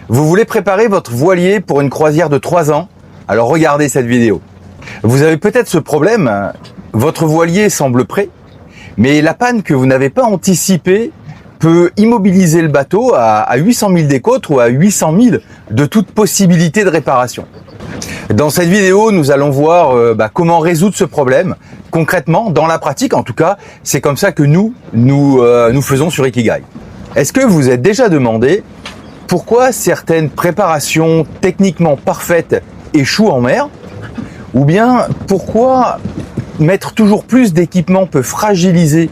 Vous voulez préparer votre voilier pour une croisière de 3 ans? Alors regardez cette vidéo. Vous avez peut-être ce problème, votre voilier semble prêt, mais la panne que vous n'avez pas anticipée peut immobiliser le bateau à 800 000 des côtes ou à 800 000 de toute possibilité de réparation. Dans cette vidéo, nous allons voir comment résoudre ce problème concrètement, dans la pratique. En tout cas, c'est comme ça que nous faisons sur Ikigai. Est-ce que vous êtes déjà demandé pourquoi certaines préparations techniquement parfaites échouent en mer? Ou bien pourquoi mettre toujours plus d'équipement peut fragiliser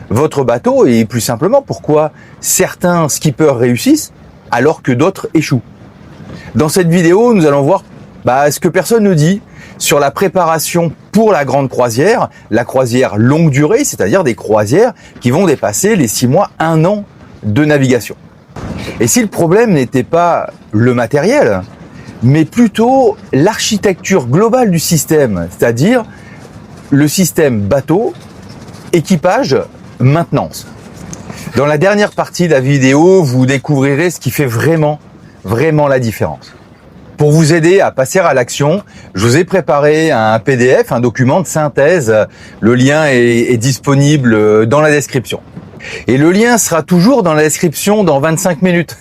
votre bateau? Et plus simplement, pourquoi certains skippers réussissent alors que d'autres échouent? Dans cette vidéo, nous allons voir ce que personne ne dit sur la préparation pour la grande croisière, la croisière longue durée, c'est-à-dire des croisières qui vont dépasser les 6 mois, 1 an de navigation. Et si le problème n'était pas le matériel, mais plutôt l'architecture globale du système, c'est-à-dire le système bateau, équipage, maintenance. Dans la dernière partie de la vidéo, vous découvrirez ce qui fait vraiment la différence. Pour vous aider à passer à l'action, je vous ai préparé un PDF, un document de synthèse. Le lien est disponible dans la description. Et le lien sera toujours dans la description dans 25 minutes.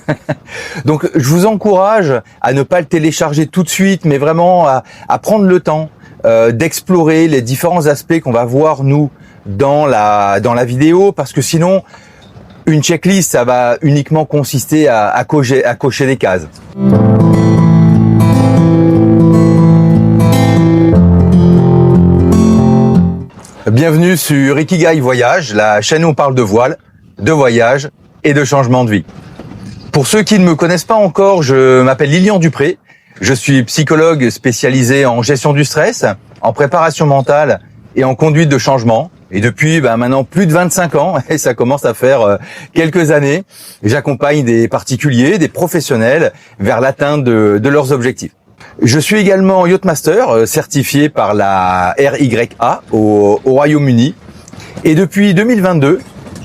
Donc je vous encourage à ne pas le télécharger tout de suite, mais vraiment à prendre le temps d'explorer les différents aspects qu'on va voir nous dans la vidéo, parce que sinon une checklist, ça va uniquement consister à cocher des cases. Bienvenue sur Ikigai Voyage, la chaîne où on parle de voile, de voyage et de changement de vie. Pour ceux qui ne me connaissent pas encore, je m'appelle Lilian Dupré. Je suis psychologue spécialisé en gestion du stress, en préparation mentale et en conduite de changement. Et depuis maintenant plus de 25 ans, et ça commence à faire quelques années, j'accompagne des particuliers, des professionnels vers l'atteinte de leurs objectifs. Je suis également Yachtmaster, certifié par la RYA au Royaume-Uni. Et depuis 2022,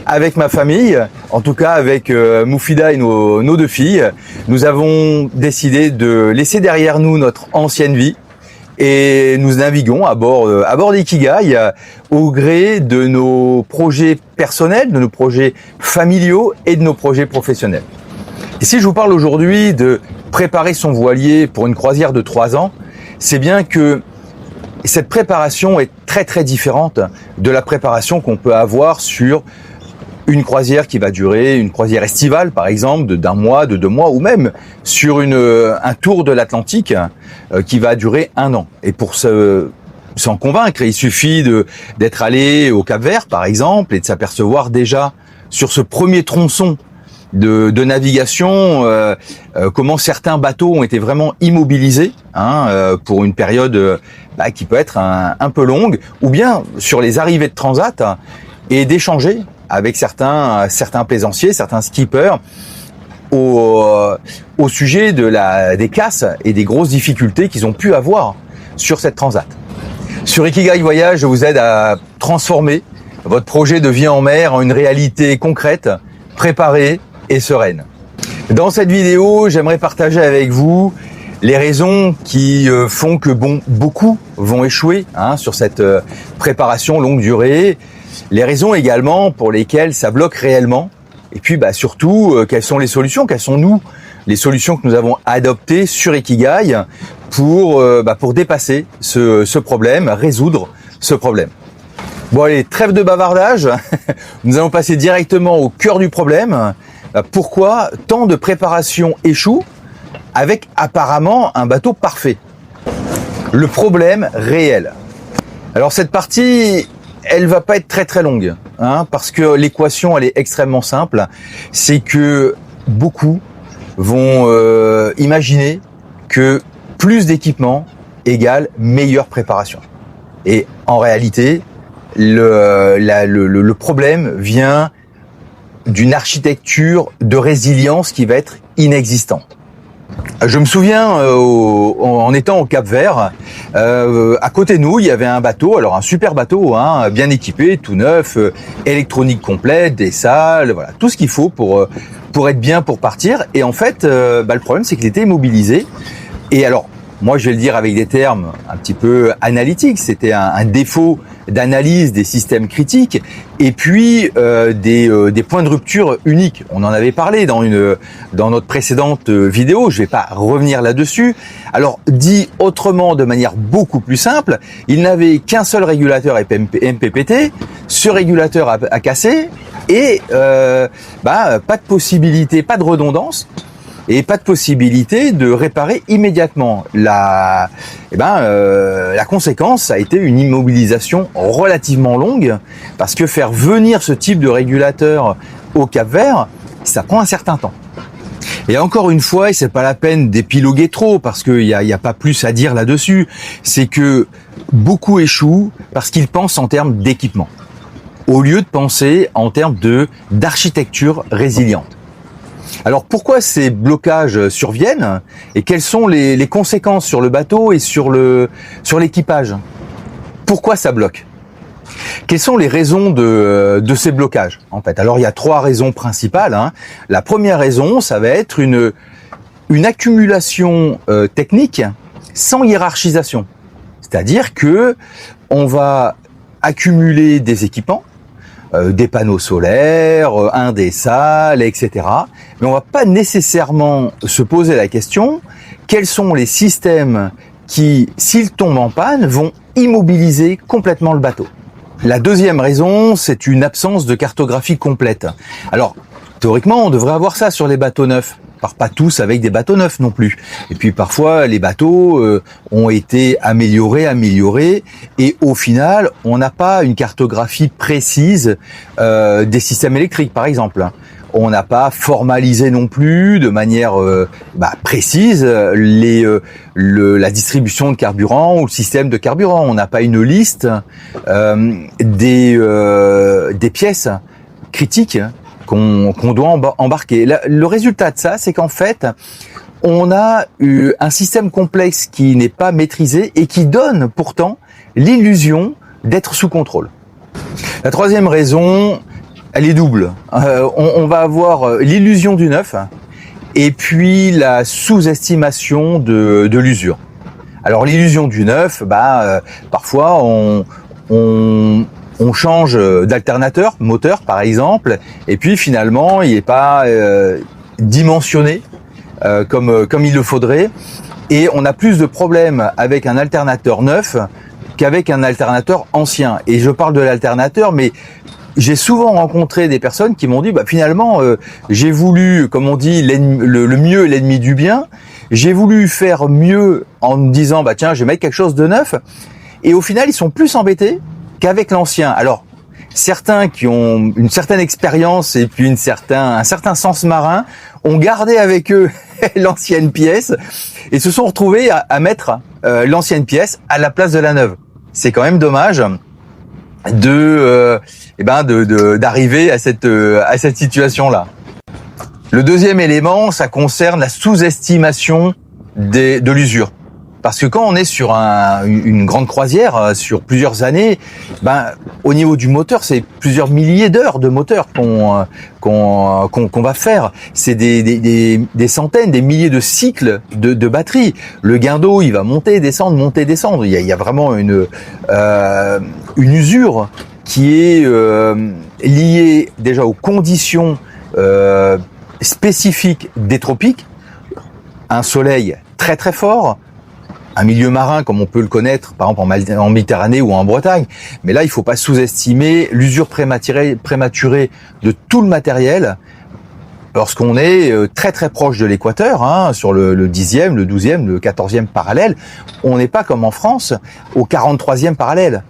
avec ma famille, en tout cas avec Moufida et nos 2 filles, nous avons décidé de laisser derrière nous notre ancienne vie. Et nous naviguons à bord d'Ikigai au gré de nos projets personnels, de nos projets familiaux et de nos projets professionnels. Et si je vous parle aujourd'hui de préparer son voilier pour une croisière de 3 ans, c'est bien que cette préparation est très différente de la préparation qu'on peut avoir sur une croisière qui va durer, une croisière estivale par exemple, d'1 mois, de 2 mois, ou même sur un tour de l'Atlantique qui va durer 1 an. Et pour s'en convaincre, il suffit d'être allé au Cap-Vert par exemple et de s'apercevoir déjà sur ce premier tronçon de navigation comment certains bateaux ont été vraiment immobilisés pour une période qui peut être un peu longue, ou bien sur les arrivées de transat et d'échanger avec certains plaisanciers, certains skippers au sujet des casses et des grosses difficultés qu'ils ont pu avoir sur cette transat. Sur Ikigai Voyage, je vous aide à transformer votre projet de vie en mer en une réalité concrète, préparée et sereine. Dans cette vidéo, j'aimerais partager avec vous les raisons qui font que beaucoup vont échouer sur cette préparation longue durée, les raisons également pour lesquelles ça bloque réellement, et puis surtout quelles sont les solutions, quelles sont les solutions que nous avons adoptées sur Ikigai pour dépasser ce problème, résoudre ce problème. Bon allez, trêve de bavardage, nous allons passer directement au cœur du problème. Pourquoi tant de préparations échouent avec apparemment un bateau parfait? Le problème réel. Alors cette partie, elle va pas être très longue, parce que l'équation elle est extrêmement simple. C'est que beaucoup vont imaginer que plus d'équipement égale meilleure préparation. Et en réalité, le problème vient d'une architecture de résilience qui va être inexistante. Je me souviens, en étant au Cap-Vert, à côté de nous, il y avait un bateau, alors un super bateau, hein, bien équipé, tout neuf, électronique complète, des salles, voilà, tout ce qu'il faut pour être bien pour partir. Et en fait, le problème, c'est qu'il était immobilisé. Et alors, moi, je vais le dire avec des termes un petit peu analytiques, c'était un défaut d'analyse des systèmes critiques et puis des points de rupture uniques. On en avait parlé dans notre précédente vidéo, je vais pas revenir là-dessus. Alors, dit autrement, de manière beaucoup plus simple, il n'avait qu'un seul régulateur MPPT, ce régulateur a cassé et pas de possibilité, pas de redondance. Et pas de possibilité de réparer immédiatement. La conséquence a été une immobilisation relativement longue, parce que faire venir ce type de régulateur au Cap-Vert, ça prend un certain temps. Et encore une fois, et c'est pas la peine d'épiloguer trop, parce qu'il y a pas plus à dire là-dessus, c'est que beaucoup échouent parce qu'ils pensent en termes d'équipement, au lieu de penser en termes d'architecture résiliente. Alors pourquoi ces blocages surviennent et quelles sont les conséquences sur le bateau et sur l'équipage? Pourquoi ça bloque? Quelles sont les raisons de ces blocages en fait? Alors il y a 3 raisons principales, hein. La première raison, ça va être une accumulation technique sans hiérarchisation. C'est-à-dire que on va accumuler des équipements, des panneaux solaires, des salles, etc. Mais on va pas nécessairement se poser la question, quels sont les systèmes qui, s'ils tombent en panne, vont immobiliser complètement le bateau. La deuxième raison, c'est une absence de cartographie complète. Alors, théoriquement, on devrait avoir ça sur les bateaux neufs. Pas tous avec des bateaux neufs non plus. Et puis parfois, les bateaux ont été améliorés, et au final, on n'a pas une cartographie précise des systèmes électriques, par exemple. On n'a pas formalisé non plus de manière précise la distribution de carburant ou le système de carburant. On n'a pas une liste des pièces critiques qu'on doit embarquer. Le résultat de ça, c'est qu'en fait, on a eu un système complexe qui n'est pas maîtrisé et qui donne pourtant l'illusion d'être sous contrôle. La troisième raison, elle est double. On va avoir l'illusion du neuf et puis la sous-estimation de l'usure. Alors l'illusion du neuf, parfois on change d'alternateur, moteur par exemple, et puis finalement il n'est pas dimensionné comme il le faudrait, et on a plus de problèmes avec un alternateur neuf qu'avec un alternateur ancien. Et je parle de l'alternateur, mais j'ai souvent rencontré des personnes qui m'ont dit finalement j'ai voulu, comme on dit, le mieux est l'ennemi du bien, j'ai voulu faire mieux en me disant tiens, je vais mettre quelque chose de neuf, et au final ils sont plus embêtés qu'avec l'ancien. Alors, certains qui ont une certaine expérience et puis un certain sens marin ont gardé avec eux l'ancienne pièce et se sont retrouvés à mettre l'ancienne pièce à la place de la neuve. C'est quand même dommage d'arriver à cette situation-là. Le deuxième élément, ça concerne la sous-estimation de l'usure. Parce que quand on est sur une grande croisière sur plusieurs années, au niveau du moteur, c'est plusieurs milliers d'heures de moteur qu'on va faire. C'est des centaines, des milliers de cycles de batterie. Le gain d'eau, il va monter, descendre. Il y a vraiment une usure qui est liée déjà aux conditions spécifiques des tropiques. Un soleil très très fort, un milieu marin comme on peut le connaître par exemple en Méditerranée ou en Bretagne, mais là il faut pas sous-estimer l'usure prématurée de tout le matériel lorsqu'on est très très proche de l'équateur, sur le 10e, le 12e, le 14e parallèle. On n'est pas comme en France au 43e parallèle,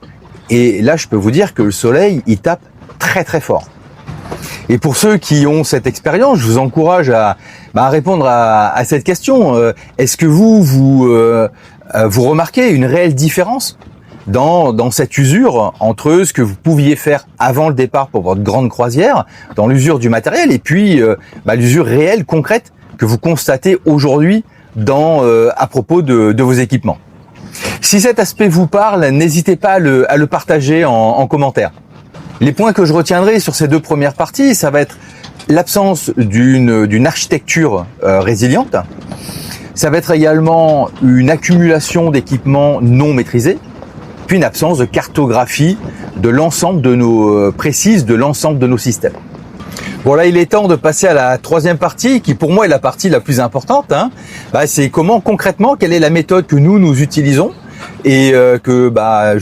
et là je peux vous dire que le soleil il tape très très fort. Et pour ceux qui ont cette expérience, je vous encourage à répondre à cette question. Est-ce que vous remarquez une réelle différence dans cette usure entre ce que vous pouviez faire avant le départ pour votre grande croisière, dans l'usure du matériel, et puis l'usure réelle, concrète que vous constatez aujourd'hui à propos de vos équipements. Si cet aspect vous parle, n'hésitez pas à le partager en commentaire. Les points que je retiendrai sur ces deux premières parties, ça va être l'absence d'une architecture résiliente. Ça va être également une accumulation d'équipements non maîtrisés, puis une absence de cartographie de l'ensemble précise de l'ensemble de nos systèmes. Bon, là, il est temps de passer à la troisième partie, qui pour moi est la partie la plus importante. C'est comment concrètement, quelle est la méthode que nous utilisons et que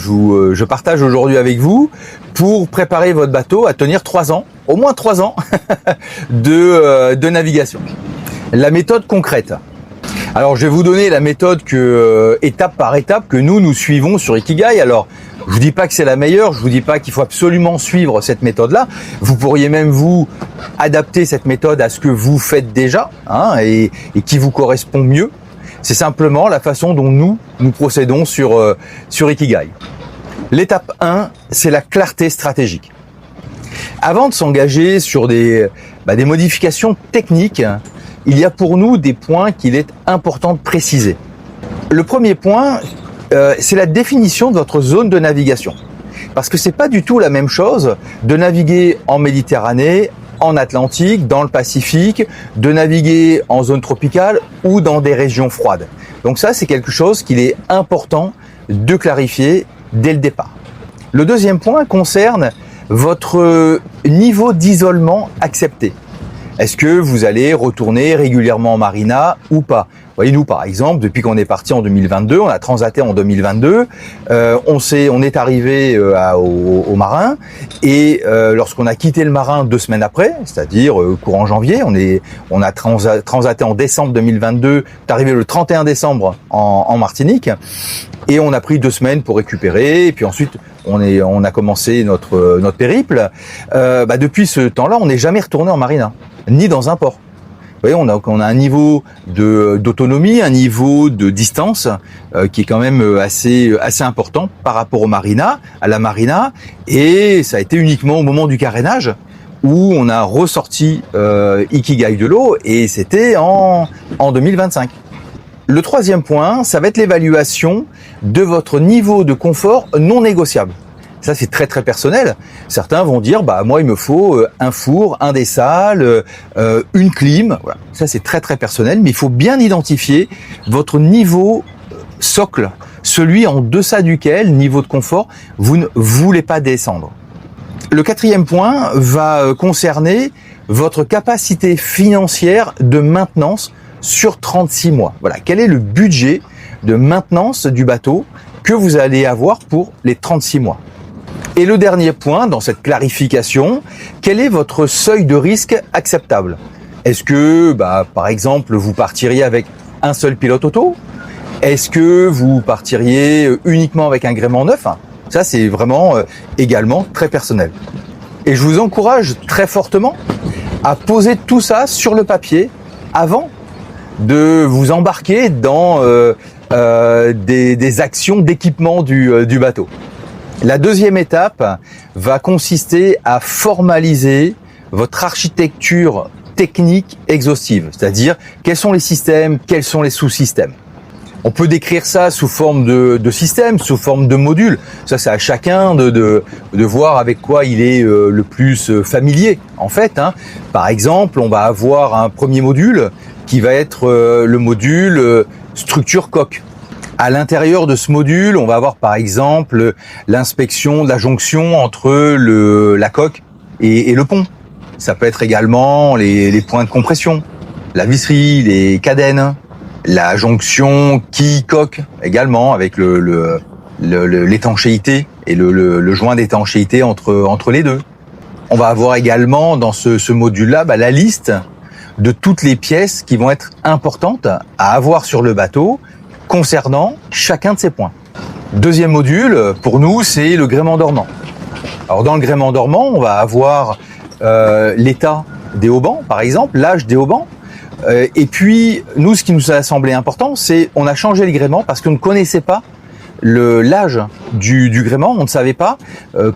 je partage aujourd'hui avec vous pour préparer votre bateau à tenir 3 ans, au moins 3 ans de navigation. La méthode concrète. Alors, je vais vous donner la méthode étape par étape que nous suivons sur Ikigai. Alors, je vous dis pas que c'est la meilleure, je vous dis pas qu'il faut absolument suivre cette méthode-là. Vous pourriez même vous adapter cette méthode à ce que vous faites déjà et qui vous correspond mieux. C'est simplement la façon dont nous procédons sur Ikigai. L'étape 1, c'est la clarté stratégique. Avant de s'engager sur des modifications techniques, il y a pour nous des points qu'il est important de préciser. Le premier point, c'est la définition de votre zone de navigation. Parce que c'est pas du tout la même chose de naviguer en Méditerranée, en Atlantique, dans le Pacifique, de naviguer en zone tropicale ou dans des régions froides. Donc ça, c'est quelque chose qu'il est important de clarifier dès le départ. Le deuxième point concerne votre niveau d'isolement accepté. Est-ce que vous allez retourner régulièrement en marina ou pas? Vous voyez, nous, par exemple, depuis qu'on est parti en 2022, on a transaté en 2022, on est arrivé au marin et lorsqu'on a quitté le marin 2 semaines après, c'est-à-dire courant janvier, on a transaté en décembre 2022, c'est arrivé le 31 décembre en Martinique et on a pris 2 semaines pour récupérer et puis ensuite on a commencé notre périple. Depuis ce temps-là, on n'est jamais retourné en marina, ni dans un port. Vous voyez, on a un niveau d'autonomie, un niveau de distance qui est quand même assez important par rapport à la marina, et ça a été uniquement au moment du carénage où on a ressorti Ikigai de l'eau, et c'était en 2025. Le troisième point, ça va être l'évaluation de votre niveau de confort non négociable. Ça, c'est très très personnel. Certains vont dire, moi, il me faut un four, un dessal, une clim. Voilà. Ça, c'est très très personnel, mais il faut bien identifier votre niveau socle, celui en deçà duquel, niveau de confort, vous ne voulez pas descendre. Le quatrième point va concerner votre capacité financière de maintenance sur 36 mois. Voilà. Quel est le budget de maintenance du bateau que vous allez avoir pour les 36 mois? Et le dernier point dans cette clarification, quel est votre seuil de risque acceptable? Est-ce que, par exemple, vous partiriez avec un seul pilote auto? Est-ce que vous partiriez uniquement avec un gréement neuf? Ça, c'est vraiment également très personnel. Et je vous encourage très fortement à poser tout ça sur le papier avant de vous embarquer dans des actions d'équipement du bateau. La deuxième étape va consister à formaliser votre architecture technique exhaustive, c'est-à-dire quels sont les systèmes, quels sont les sous-systèmes. On peut décrire ça sous forme de système, sous forme de module. Ça, c'est à chacun de voir avec quoi il est le plus familier, en fait. Par exemple, on va avoir un premier module qui va être le module structure coque. À l'intérieur de ce module, on va avoir par exemple l'inspection de la jonction entre la coque et le pont. Ça peut être également les points de compression, la visserie, les cadènes, la jonction quille-coque également avec l'étanchéité et le joint d'étanchéité entre les deux. On va avoir également dans ce module-là la liste de toutes les pièces qui vont être importantes à avoir sur le bateau concernant chacun de ces points. Deuxième module, pour nous, c'est le gréement dormant. Alors dans le gréement dormant, on va avoir l'état des haubans, par exemple, l'âge des haubans. Et puis, nous, ce qui nous a semblé important, c'est on a changé le gréement parce qu'on ne connaissait pas l'âge du gréement. On ne savait pas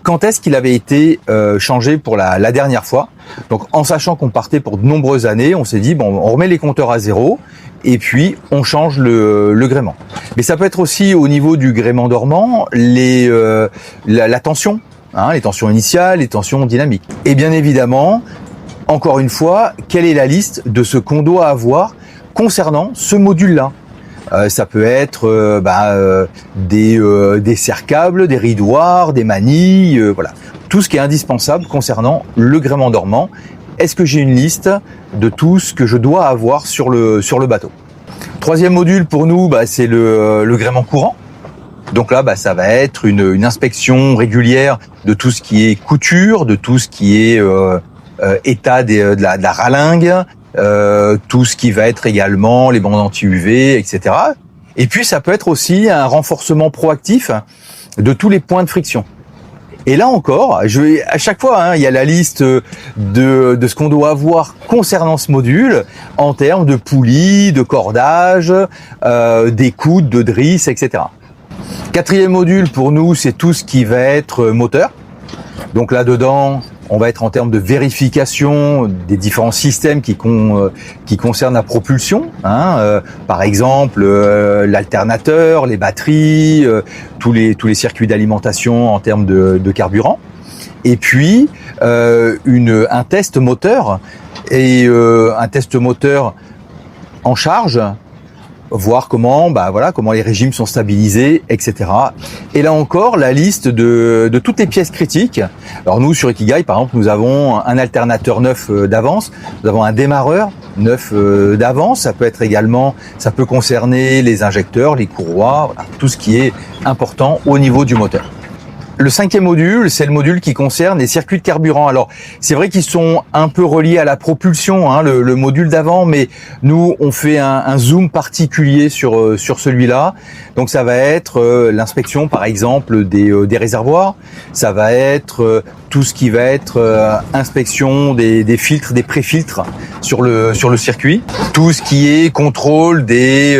quand est-ce qu'il avait été changé pour la dernière fois. Donc en sachant qu'on partait pour de nombreuses années, on s'est dit bon, on remet les compteurs à zéro et puis on change le gréement. Mais ça peut être aussi au niveau du gréement dormant, la tension, hein, les tensions initiales, les tensions dynamiques. Et bien évidemment, encore une fois, quelle est la liste de ce qu'on doit avoir concernant ce module-là? Ça peut être des serre-câbles, des ridoirs, des manilles, voilà. Tout ce qui est indispensable concernant le gréement dormant. Est-ce que j'ai une liste de tout ce que je dois avoir sur le bateau? Troisième module pour nous, c'est le gréement courant. Donc là, ça va être une inspection régulière de tout ce qui est couture, de tout ce qui est état de la ralingue, tout ce qui va être également les bandes anti-UV, etc. Et puis ça peut être aussi un renforcement proactif de tous les points de friction. Et là encore, à chaque fois, il y a la liste de ce qu'on doit avoir concernant ce module en termes de poulies, de cordage, d'écoute, de drisse, etc. Quatrième module pour nous, c'est tout ce qui va être moteur. Donc là-dedans, on va être en termes de vérification des différents systèmes qui concernent la propulsion. Par exemple, l'alternateur, les batteries, tous les circuits d'alimentation en termes de carburant. Et puis, un test moteur et un test moteur en charge, voir comment les régimes sont stabilisés, etc. Et là encore, la liste de toutes les pièces critiques. Alors nous, sur Ikigai, par exemple, nous avons un alternateur neuf d'avance, nous avons un démarreur neuf d'avance. Ça peut concerner les injecteurs, les courroies, voilà, tout ce qui est important au niveau du moteur. Le cinquième module, c'est le module qui concerne les circuits de carburant. Alors, c'est vrai qu'ils sont un peu reliés à la propulsion, le module d'avant, mais nous, on fait un zoom particulier sur celui-là. Donc, ça va être l'inspection, par exemple, des réservoirs. Ça va être tout ce qui va être inspection des filtres, des pré-filtres sur le circuit. Tout ce qui est contrôle des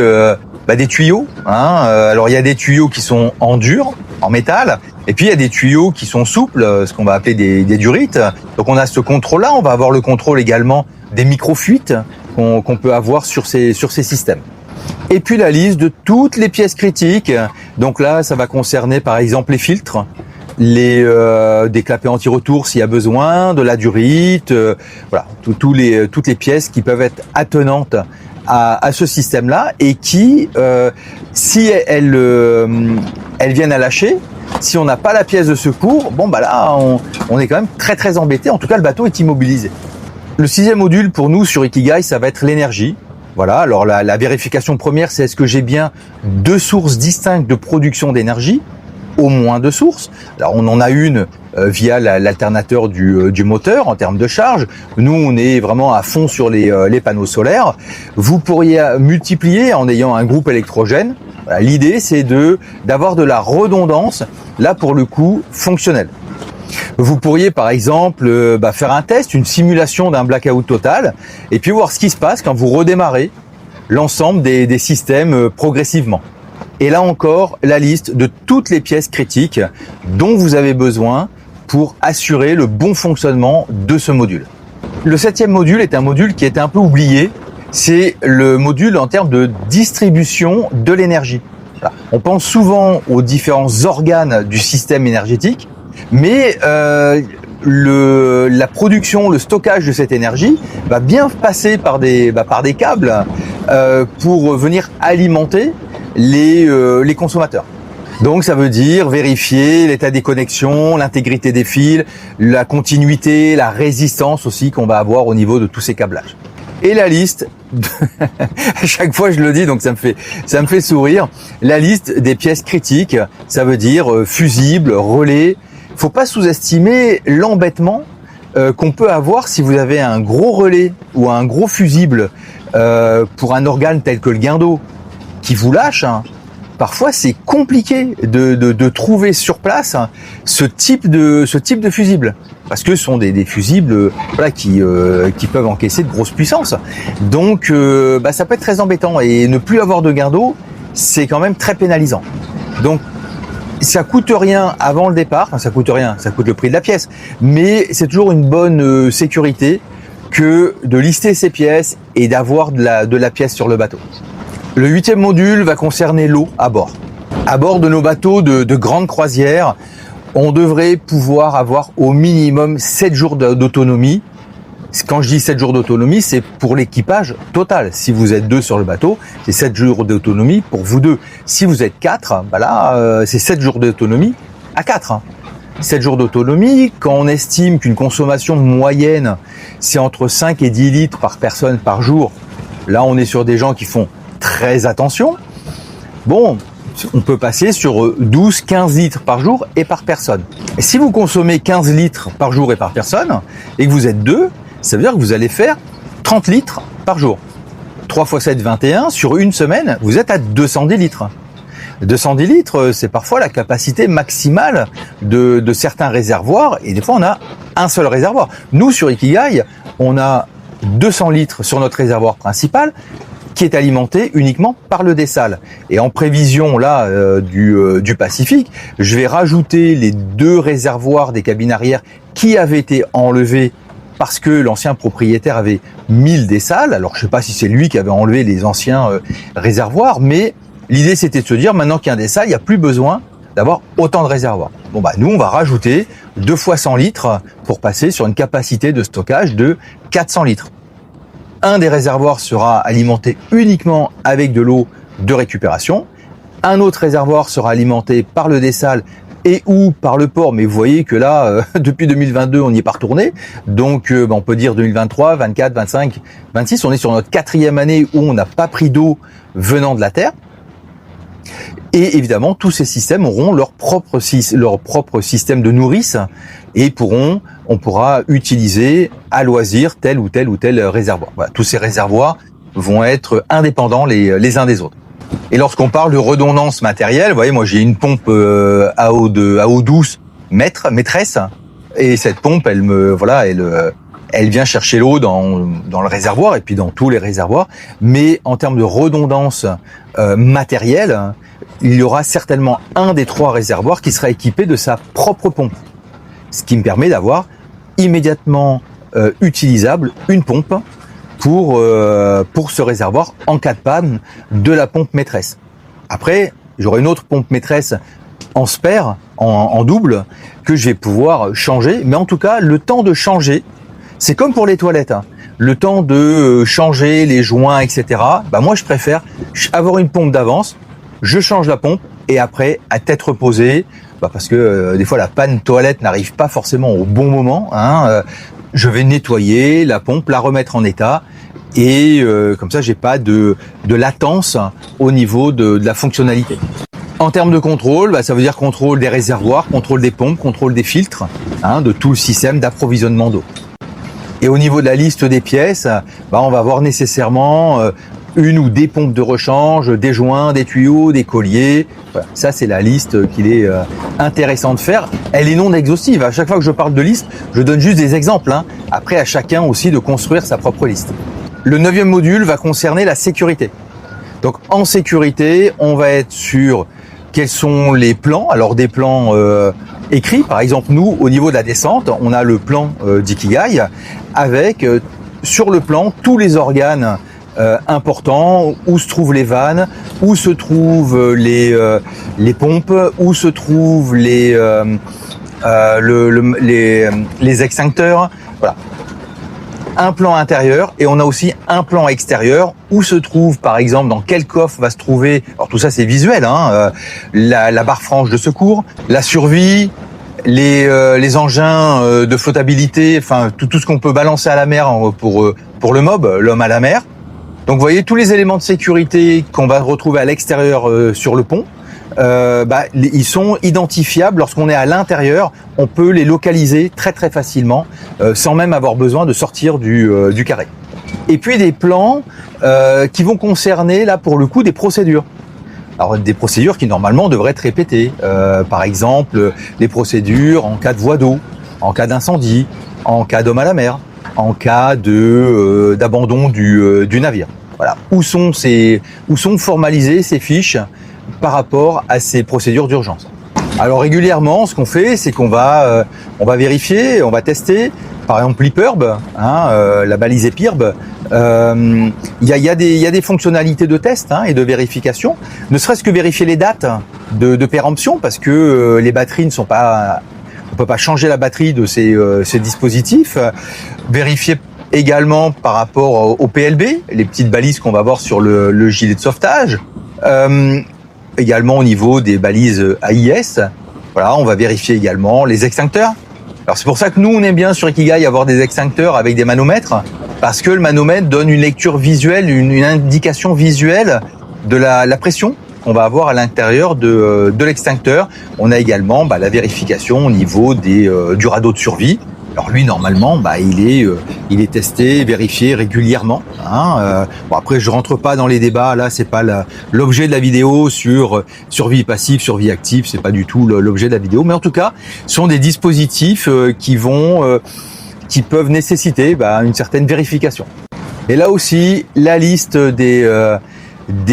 tuyaux. Alors, il y a des tuyaux qui sont en dur, en métal. Et puis il y a des tuyaux qui sont souples, ce qu'on va appeler des durites. Donc on a ce contrôle-là, on va avoir le contrôle également des micro-fuites qu'on peut avoir sur ces systèmes. Et puis la liste de toutes les pièces critiques. Donc là, ça va concerner par exemple les filtres, des clapets anti-retour s'il y a besoin, de la durite, voilà, toutes les pièces qui peuvent être attenantes à ce système-là et qui, si elles viennent à lâcher, si on n'a pas la pièce de secours, là, on est quand même très très embêté. En tout cas, le bateau est immobilisé. Le sixième module pour nous sur Ikigai, ça va être l'énergie. Voilà. Alors la vérification première, c'est est-ce que j'ai bien deux sources distinctes de production d'énergie, au moins deux sources. Alors on en a une via l'alternateur du moteur en termes de charge. Nous, on est vraiment à fond sur les panneaux solaires. Vous pourriez multiplier en ayant un groupe électrogène. Voilà, l'idée, c'est d'avoir de la redondance, là pour le coup, fonctionnelle. Vous pourriez par exemple faire un test, une simulation d'un blackout total, et puis voir ce qui se passe quand vous redémarrez l'ensemble des systèmes progressivement. Et là encore, la liste de toutes les pièces critiques dont vous avez besoin pour assurer le bon fonctionnement de ce module. Le septième module est un module qui était un peu oublié. C'est le module en termes de distribution de l'énergie. On pense souvent aux différents organes du système énergétique, mais la production, le stockage de cette énergie va bien passer par des câbles pour venir alimenter les consommateurs. Donc ça veut dire vérifier l'état des connexions, l'intégrité des fils, la continuité, la résistance aussi qu'on va avoir au niveau de tous ces câblages. Et la liste, à chaque fois je le dis, donc ça me fait sourire, la liste des pièces critiques, ça veut dire fusibles, relais. Faut pas sous-estimer l'embêtement qu'on peut avoir si vous avez un gros relais ou un gros fusible pour un organe tel que le guindeau qui vous lâche. Parfois, c'est compliqué de trouver sur place ce type de fusible, parce que ce sont des fusibles qui peuvent encaisser de grosses puissances. Donc, ça peut être très embêtant, et ne plus avoir de guindeau, c'est quand même très pénalisant. Donc, Ça coûte rien avant le départ, enfin, ça coûte rien, ça coûte le prix de la pièce, mais c'est toujours une bonne sécurité que de lister ses pièces et d'avoir de la pièce sur le bateau. Le 8e module va concerner l'eau à bord. À bord de nos bateaux de grande croisière, on devrait pouvoir avoir au minimum 7 jours d'autonomie. Quand je dis 7 jours d'autonomie, c'est pour l'équipage total. Si vous êtes 2 sur le bateau, c'est 7 jours d'autonomie pour vous 2. Si vous êtes 4, bah là, c'est 7 jours d'autonomie à 4. 7 jours d'autonomie, quand on estime qu'une consommation moyenne, c'est entre 5 et 10 litres par personne par jour, là on est sur des gens qui font très attention. Bon, on peut passer sur 12-15 litres par jour et par personne. Et si vous consommez 15 litres par jour et par personne, et que vous êtes 2, ça veut dire que vous allez faire 30 litres par jour. 3 x 7, 21. Sur une semaine, vous êtes à 210 litres. 210 litres, c'est parfois la capacité maximale de certains réservoirs. Et des fois, on a un seul réservoir. Nous, sur Ikigai, on a 200 litres sur notre réservoir principal qui est alimenté uniquement par le dessal. Et en prévision là du Pacifique, je vais rajouter les 2 réservoirs des cabines arrière qui avaient été enlevés parce que l'ancien propriétaire avait 1000 dessales. Alors je sais pas si c'est lui qui avait enlevé les anciens réservoirs, mais l'idée c'était de se dire maintenant qu'il y a un dessal, il n'y a plus besoin d'avoir autant de réservoirs. Bon bah nous on va rajouter 2 fois 100 litres pour passer sur une capacité de stockage de 400 litres. Un des réservoirs sera alimenté uniquement avec de l'eau de récupération. Un autre réservoir sera alimenté par le dessal et ou par le port, mais vous voyez que là, depuis 2022, on n'y est pas retourné. Donc, on peut dire 2023, 24, 25, 26. On est sur notre 4e année où on n'a pas pris d'eau venant de la Terre. Et évidemment, tous ces systèmes auront leur propre système de nourrice et on pourra utiliser à loisir tel ou tel réservoir. Voilà, tous ces réservoirs vont être indépendants les uns des autres. Et lorsqu'on parle de redondance matérielle, vous voyez, moi j'ai une pompe à eau douce maîtresse, et cette pompe, elle vient chercher l'eau dans le réservoir et puis dans tous les réservoirs. Mais en termes de redondance matérielle, il y aura certainement un des 3 réservoirs qui sera équipé de sa propre pompe, ce qui me permet d'avoir immédiatement utilisable une pompe pour ce réservoir en cas de panne de la pompe maîtresse. Après, j'aurai une autre pompe maîtresse en spare, en double, que je vais pouvoir changer. Mais en tout cas, le temps de changer, c'est comme pour les toilettes, hein. Le temps de changer les joints, etc. Bah moi, je préfère avoir une pompe d'avance. Je change la pompe et après, à tête reposée, parce que des fois la panne toilette n'arrive pas forcément au bon moment, hein, je vais nettoyer la pompe, la remettre en état et comme ça j'ai pas de latence au niveau de la fonctionnalité. En termes de contrôle, ça veut dire contrôle des réservoirs, contrôle des pompes, contrôle des filtres, hein, de tout le système d'approvisionnement d'eau. Et au niveau de la liste des pièces, on va avoir nécessairement une ou des pompes de rechange, des joints, des tuyaux, des colliers. Voilà. Ça, c'est la liste qu'il est intéressant de faire. Elle est non exhaustive. À chaque fois que je parle de liste, je donne juste des exemples, hein. Après, à chacun aussi de construire sa propre liste. Le 9e module va concerner la sécurité. Donc, en sécurité, on va être sur quels sont les plans. Alors, des plans écrits. Par exemple, nous, au niveau de la descente, on a le plan d'Ikigai avec, sur le plan, tous les organes importants, où se trouvent les vannes, où se trouvent les pompes, où se trouvent les extincteurs. Voilà. Un plan intérieur et on a aussi un plan extérieur où se trouve, par exemple, dans quel coffre va se trouver, alors tout ça c'est visuel, hein, la barre franche de secours, la survie, les engins de flottabilité, enfin tout ce qu'on peut balancer à la mer pour le MOB, l'homme à la mer. Donc vous voyez tous les éléments de sécurité qu'on va retrouver à l'extérieur sur le pont, ils sont identifiables lorsqu'on est à l'intérieur. On peut les localiser très très facilement sans même avoir besoin de sortir du carré. Et puis des plans qui vont concerner là pour le coup des procédures. Alors des procédures qui normalement devraient être répétées. Par exemple les procédures en cas de voie d'eau, en cas d'incendie, en cas d'homme à la mer, en cas d'abandon du navire. Voilà. Où sont formalisées ces fiches par rapport à ces procédures d'urgence. Alors régulièrement, ce qu'on fait, c'est qu'on va vérifier, on va tester. Par exemple, l'EPIRB, la balise EPIRB, il y a des fonctionnalités de test et de vérification. Ne serait-ce que vérifier les dates de péremption, parce que les batteries ne sont pas, on peut pas changer la batterie de ces dispositifs. Vérifier également par rapport au PLB, les petites balises qu'on va voir sur le gilet de sauvetage. Également au niveau des balises AIS. Voilà, on va vérifier également les extincteurs. Alors c'est pour ça que nous on aime bien sur Ikigai avoir des extincteurs avec des manomètres, parce que le manomètre donne une lecture visuelle, une indication visuelle de la pression qu'on va avoir à l'intérieur de l'extincteur. On a également la vérification au niveau du radeau de survie. Alors lui normalement il est testé, vérifié régulièrement. Bon après je rentre pas dans les débats, là c'est pas l'objet de la vidéo sur survie passive, survie active, c'est pas du tout l'objet de la vidéo, mais en tout cas ce sont des dispositifs qui peuvent nécessiter une certaine vérification. Et là aussi la liste des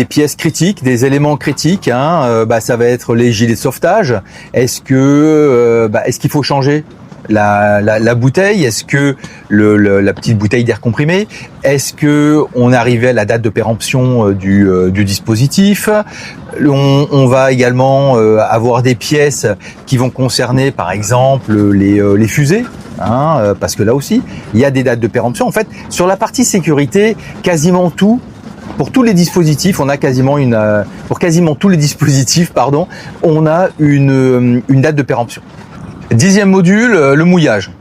pièces critiques, des éléments critiques, ça va être les gilets de sauvetage. Est-ce qu'il faut changer la bouteille? Est-ce que la petite bouteille d'air comprimé? Est-ce que on est arrivé à la date de péremption du dispositif? On va également avoir des pièces qui vont concerner par exemple les fusées, parce que là aussi il y a des dates de péremption. En fait, sur la partie sécurité, quasiment tout. Pour tous les dispositifs, on a pour quasiment tous les dispositifs, on a une date de péremption. 10e module, le mouillage.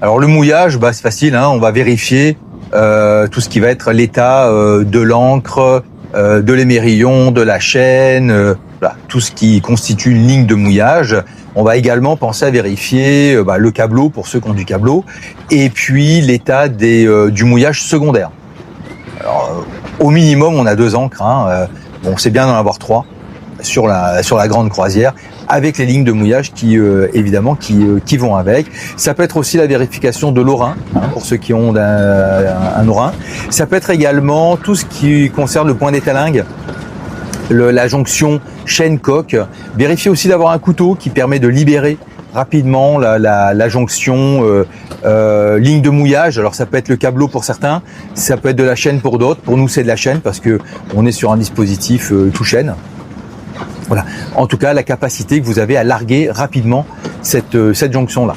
Alors le mouillage, c'est facile, on va vérifier tout ce qui va être l'état de l'encre, de l'émerillon, de la chaîne, tout ce qui constitue une ligne de mouillage. On va également penser à vérifier le câbleau pour ceux qui ont du câbleau, et puis l'état du mouillage secondaire. Alors au minimum, on a 2 encres. Bon, c'est bien d'en avoir 3 sur la grande croisière, avec les lignes de mouillage qui vont avec. Ça peut être aussi la vérification de l'orin, pour ceux qui ont un orin. Ça peut être également tout ce qui concerne le point d'étalingue, la jonction chaîne-coque. Vérifier aussi d'avoir un couteau qui permet de libérer rapidement la jonction ligne de mouillage. Alors ça peut être le câbleau pour certains, ça peut être de la chaîne pour d'autres. Pour nous c'est de la chaîne parce que on est sur un dispositif tout chaîne. Voilà. En tout cas, la capacité que vous avez à larguer rapidement cette jonction-là.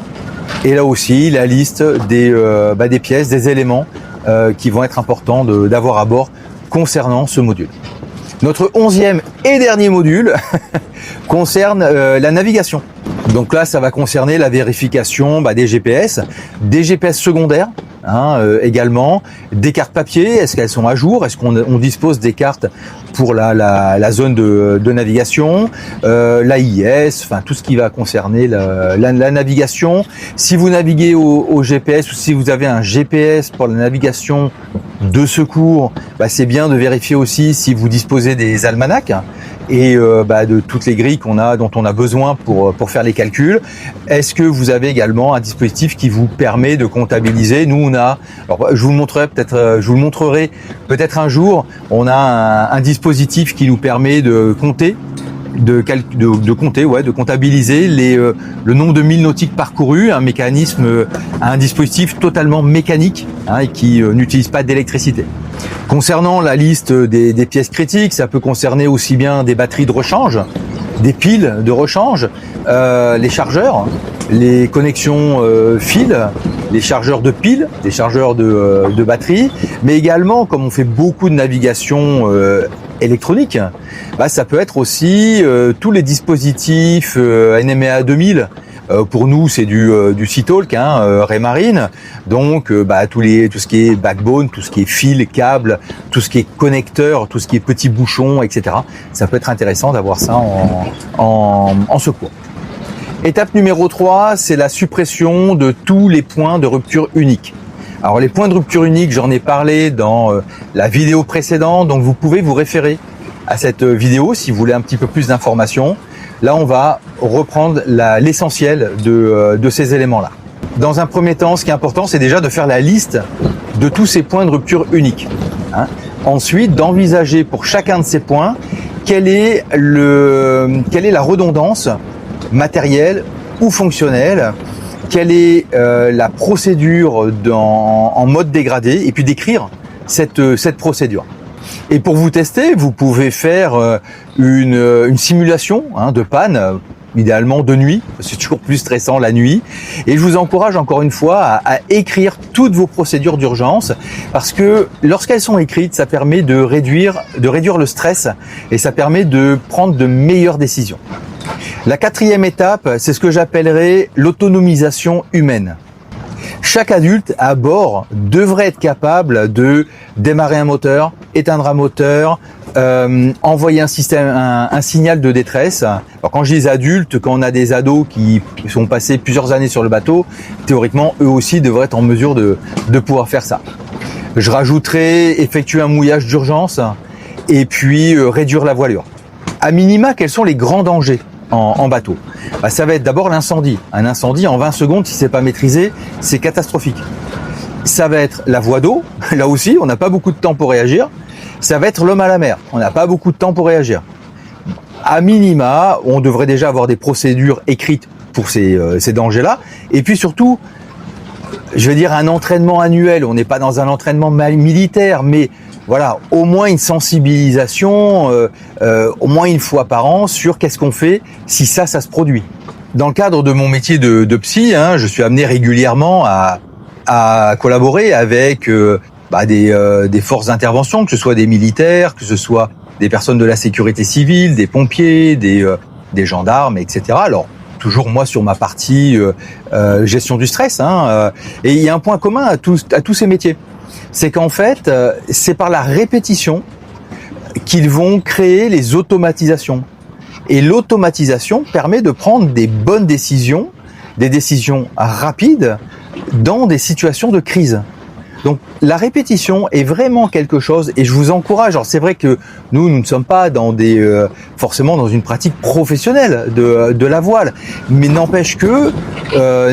Et là aussi, la liste des pièces, des éléments qui vont être importants d'avoir à bord concernant ce module. Notre 11e et dernier module concerne la navigation. Donc là, ça va concerner la vérification des GPS secondaires, également, des cartes papier, est-ce qu'elles sont à jour, est-ce qu'on dispose des cartes pour la zone de navigation, l'AIS, tout ce qui va concerner la navigation. Si vous naviguez au GPS ou si vous avez un GPS pour la navigation de secours, c'est bien de vérifier aussi si vous disposez des almanachs et de toutes les grilles dont on a besoin pour faire les calculs. Est-ce que vous avez également un dispositif qui vous permet de comptabiliser? Nous on a, alors je vous le montrerai peut-être un jour, on a un dispositif qui nous permet de compter, de comptabiliser le nombre de milles nautiques parcourus, un dispositif totalement mécanique et qui n'utilise pas d'électricité. Concernant la liste des pièces critiques, ça peut concerner aussi bien des batteries de rechange, des piles de rechange, les chargeurs, les connexions fils, les chargeurs de piles, les chargeurs de batterie, mais également, comme on fait beaucoup de navigation électronique, ça peut être aussi tous les dispositifs NMEA 2000. Pour nous, c'est du Seatalk, Raymarine. Donc, tout ce qui est backbone, tout ce qui est fil, câble, tout ce qui est connecteur, tout ce qui est petits bouchons, etc. Ça peut être intéressant d'avoir ça en secours. Étape numéro 3, c'est la suppression de tous les points de rupture unique. Alors, les points de rupture unique, j'en ai parlé dans la vidéo précédente, donc vous pouvez vous référer à cette vidéo si vous voulez un petit peu plus d'informations. Là, on va reprendre l'essentiel de ces éléments-là. Dans un premier temps, ce qui est important, c'est déjà de faire la liste de tous ces points de rupture uniques. Ensuite, d'envisager pour chacun de ces points quelle est la redondance matérielle ou fonctionnelle, quelle est la procédure en mode dégradé, et puis décrire cette procédure. Et pour vous tester, vous pouvez faire une simulation de panne, idéalement de nuit, c'est toujours plus stressant la nuit. Et je vous encourage encore une fois à écrire toutes vos procédures d'urgence, parce que lorsqu'elles sont écrites, ça permet de réduire le stress et ça permet de prendre de meilleures décisions. La quatrième étape, c'est ce que j'appellerais l'autonomisation humaine. Chaque adulte à bord devrait être capable de démarrer un moteur, éteindre un moteur, envoyer un signal de détresse. Alors quand je dis adultes, quand on a des ados qui sont passés plusieurs années sur le bateau, théoriquement eux aussi devraient être en mesure de pouvoir faire ça. Je rajouterai effectuer un mouillage d'urgence et puis réduire la voilure. À minima, quels sont les grands dangers en bateau? Ça va être d'abord l'incendie. Un incendie en 20 secondes, si c'est pas maîtrisé, c'est catastrophique. Ça va être la voie d'eau. Là aussi, on n'a pas beaucoup de temps pour réagir. Ça va être l'homme à la mer. On n'a pas beaucoup de temps pour réagir. À minima, on devrait déjà avoir des procédures écrites pour ces dangers-là. Et puis surtout, je veux dire un entraînement annuel. On n'est pas dans un entraînement militaire, mais voilà, au moins une sensibilisation, au moins une fois par an sur qu'est-ce qu'on fait si ça se produit. Dans le cadre de mon métier de psy, je suis amené régulièrement à collaborer avec des forces d'intervention, que ce soit des militaires, que ce soit des personnes de la sécurité civile, des pompiers, des gendarmes, etc. Alors, toujours moi sur ma partie gestion du stress. Et il y a un point commun à tous ces métiers. C'est qu'en fait, c'est par la répétition qu'ils vont créer les automatisations. Et l'automatisation permet de prendre des bonnes décisions, des décisions rapides dans des situations de crise. Donc la répétition est vraiment quelque chose, et je vous encourage. Alors c'est vrai que nous ne sommes pas dans forcément dans une pratique professionnelle de la voile, mais n'empêche que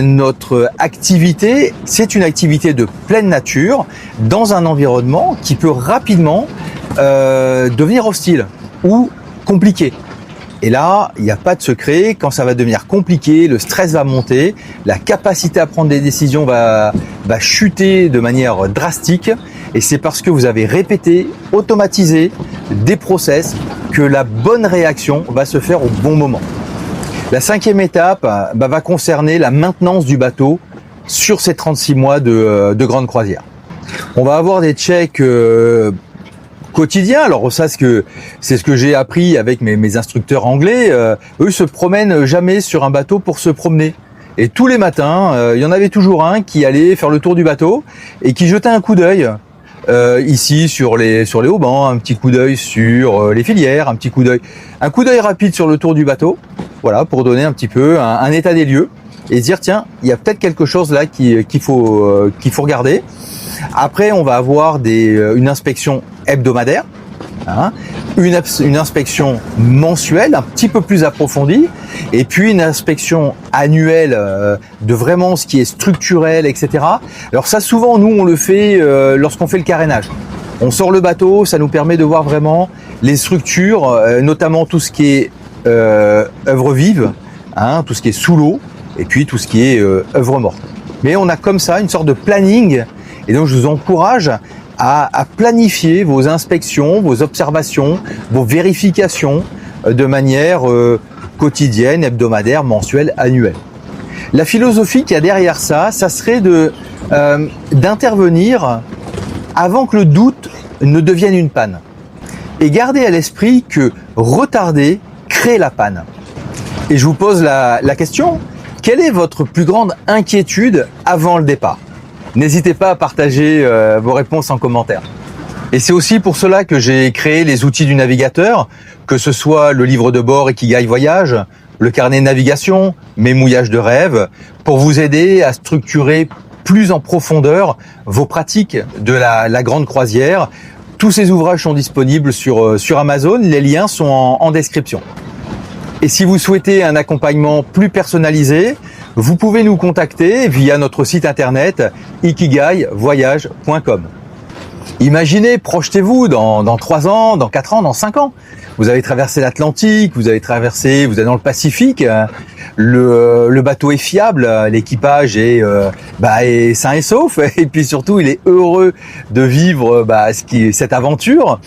notre activité, c'est une activité de pleine nature dans un environnement qui peut rapidement devenir hostile ou compliqué. Et là, il n'y a pas de secret, quand ça va devenir compliqué, le stress va monter, la capacité à prendre des décisions va chuter de manière drastique, et c'est parce que vous avez répété, automatisé des process que la bonne réaction va se faire au bon moment. La cinquième étape va concerner la maintenance du bateau sur ces 36 mois de grande croisière. On va avoir des checks quotidien. Alors ça, c'est ce que j'ai appris avec mes instructeurs anglais. Eux se promènent jamais sur un bateau pour se promener. Et tous les matins, il y en avait toujours un qui allait faire le tour du bateau et qui jetait un coup d'œil ici sur les haubans, un petit coup d'œil sur les filières, un coup d'œil rapide sur le tour du bateau. Voilà, pour donner un petit peu un état des lieux et se dire tiens, il y a peut-être quelque chose là qu'il faut regarder. Après, on va avoir une inspection hebdomadaire, une inspection mensuelle un petit peu plus approfondie, et puis une inspection annuelle de vraiment ce qui est structurel, etc. Alors ça, souvent, nous, on le fait lorsqu'on fait le carénage. On sort le bateau, ça nous permet de voir vraiment les structures, notamment tout ce qui est œuvre vive, tout ce qui est sous l'eau, et puis tout ce qui est œuvre morte. Mais on a comme ça une sorte de planning. Et donc, je vous encourage à planifier vos inspections, vos observations, vos vérifications de manière quotidienne, hebdomadaire, mensuelle, annuelle. La philosophie qu'il y a derrière ça serait d'intervenir avant que le doute ne devienne une panne. Et gardez à l'esprit que retarder crée la panne. Et je vous pose la question, quelle est votre plus grande inquiétude avant le départ ? N'hésitez pas à partager vos réponses en commentaire. Et c'est aussi pour cela que j'ai créé les outils du navigateur, que ce soit le livre de bord Ikigai Voyage, le carnet de navigation, mes mouillages de rêve, pour vous aider à structurer plus en profondeur vos pratiques de la grande croisière. Tous ces ouvrages sont disponibles sur Amazon, les liens sont en description. Et si vous souhaitez un accompagnement plus personnalisé, vous pouvez nous contacter via notre site internet ikigaivoyage.com. Imaginez, projetez-vous dans 3 ans, dans 4 ans, dans 5 ans. Vous avez traversé l'Atlantique, vous êtes dans le Pacifique, le bateau est fiable, l'équipage est sain et sauf, et puis surtout il est heureux de vivre cette aventure.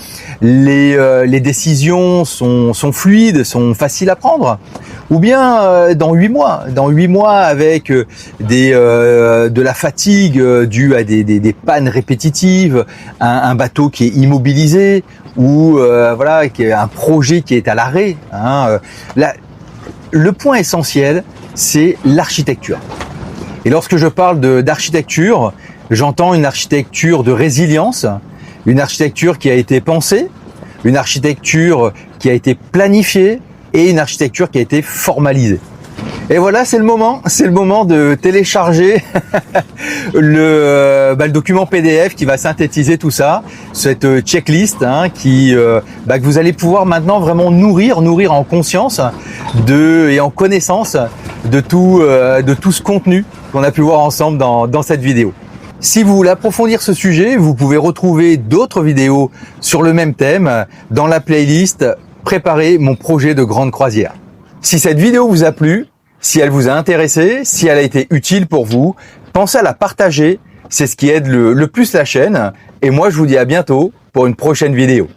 Les décisions sont fluides, sont faciles à prendre. Ou bien dans 8 mois avec de la fatigue due à des pannes répétitives, un bateau qui est immobilisé ou qui est un projet qui est à l'arrêt. Le point essentiel, c'est l'architecture. Et lorsque je parle d'architecture, j'entends une architecture de résilience, une architecture qui a été pensée, une architecture qui a été planifiée, et une architecture qui a été formalisée. Et voilà, c'est le moment de télécharger le document PDF qui va synthétiser tout ça, cette checklist que vous allez pouvoir maintenant vraiment nourrir en conscience et en connaissance de tout ce contenu qu'on a pu voir ensemble dans cette vidéo. Si vous voulez approfondir ce sujet, vous pouvez retrouver d'autres vidéos sur le même thème dans la playlist Préparer mon projet de grande croisière. Si cette vidéo vous a plu, si elle vous a intéressé, si elle a été utile pour vous, pensez à la partager, c'est ce qui aide le plus la chaîne. Et moi, je vous dis à bientôt pour une prochaine vidéo.